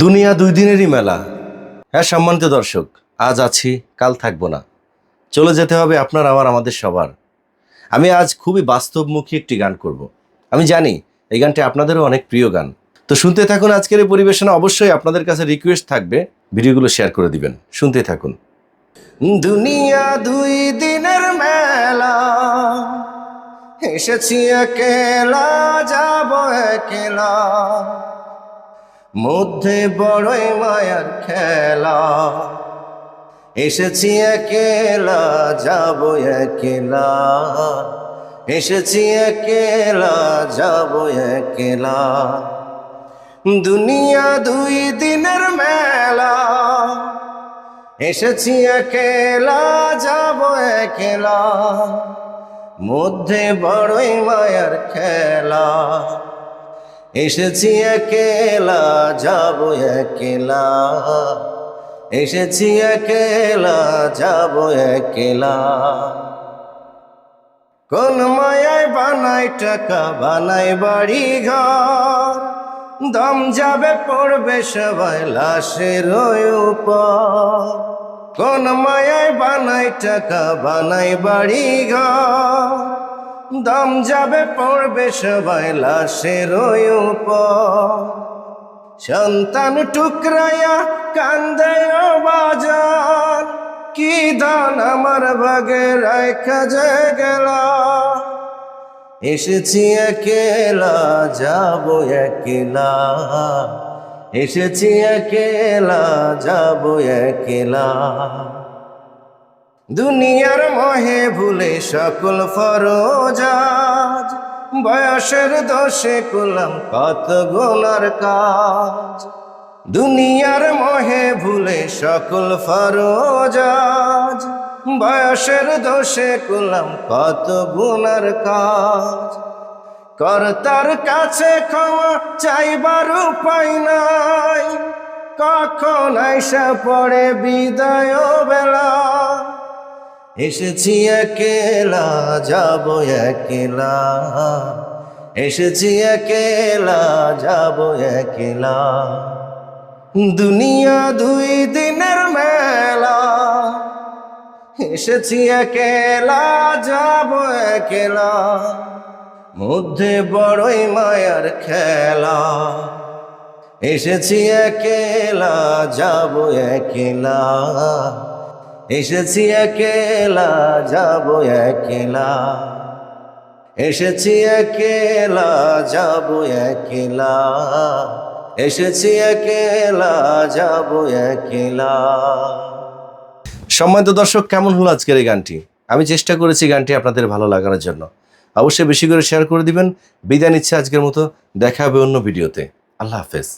দুনিয়া দুই দিনেরই মেলা। হ্যাঁ সম্মানিত দর্শক, আজ আছি কাল থাকবো না, চলে যেতে হবে আপনার আমার আমাদের সবার। আমি আজ খুবই বাস্তবমুখী একটি গান করব। আমি জানি এই গানটি আপনাদেরও অনেক প্রিয় গান। তো শুনতে থাকুন আজকের এই পরিবেশনা। অবশ্যই আপনাদের কাছে রিকোয়েস্ট থাকবে ভিডিওগুলো শেয়ার করে দিবেন। শুনতে থাকুন। দুনিয়া দুই দিনের মেলা, এসেছি একেলা যাব একেলা, মধ্যে বড়ই মায়ার খেলা। এসেছি একেলা যাব একেলা, এসেছি একেলা যাব একেলা। দুনিয়া দুই দিনের মেলা, এসেছি একেলা যাব একেলা, মধ্যে বড়ই মায়ার খেলা। এসেছি একেলা যাব একেলা, এসেছি একেলা যাব একেলা। কোন মায়ায় বানাই টাকা, বানাই বাড়ি ঘর, দম যাবে পড়বে সবাই লাশের উপর। কোন মায়ায় বানাই টাকা, বানাই বাড়ি ঘর, দম যাবে পড়বে সবাই লাশের উপর। সন্তান টুকরাইয়া কান্দে ও বাজার, কি দান আমার ভাগে রাইখা যে গেলা। এসেছি একেলা যাব একেলা, এসেছি একেলা যাব একেলা। দুনিয়ার মোহে ভুলে সকল ফরজাজ, বয়সের দোষে করলাম কত গুনার কাজ। দুনিয়ার মোহে ভুলে সকল ফরজাজ, বয়সের দোষে করলাম কত গুনার কাজ। কর্তার কাছে ক্ষমা চাইবার উপায় নাই, কখন আইসা পড়ে বিদায় বেলা। এসেছি একেলা যাব একেলা, এসেছি একেলা যাব একেলা। দুনিয়া দুই দিনের মেলা, এসেছি একেলা যাব একেলা, মধ্যে বড়ই মায়ার খেলা। এসেছি একেলা যাব একেলা, এসেছি একেলা যাব একেলা, এসেছি একেলা যাব একেলা, এসেছি একেলা যাব একেলা। সম্মানিত দর্শক, কেমন হলো আজকের এই গানটি? আমি চেষ্টা করেছি গানটি আপনাদের ভালো লাগানোর জন্য। অবশ্যই বেশি করে শেয়ার করে দিবেন। বিদায় নিচ্ছে আজকের মতো, দেখা হবে অন্য ভিডিওতে। আল্লাহ হাফেজ।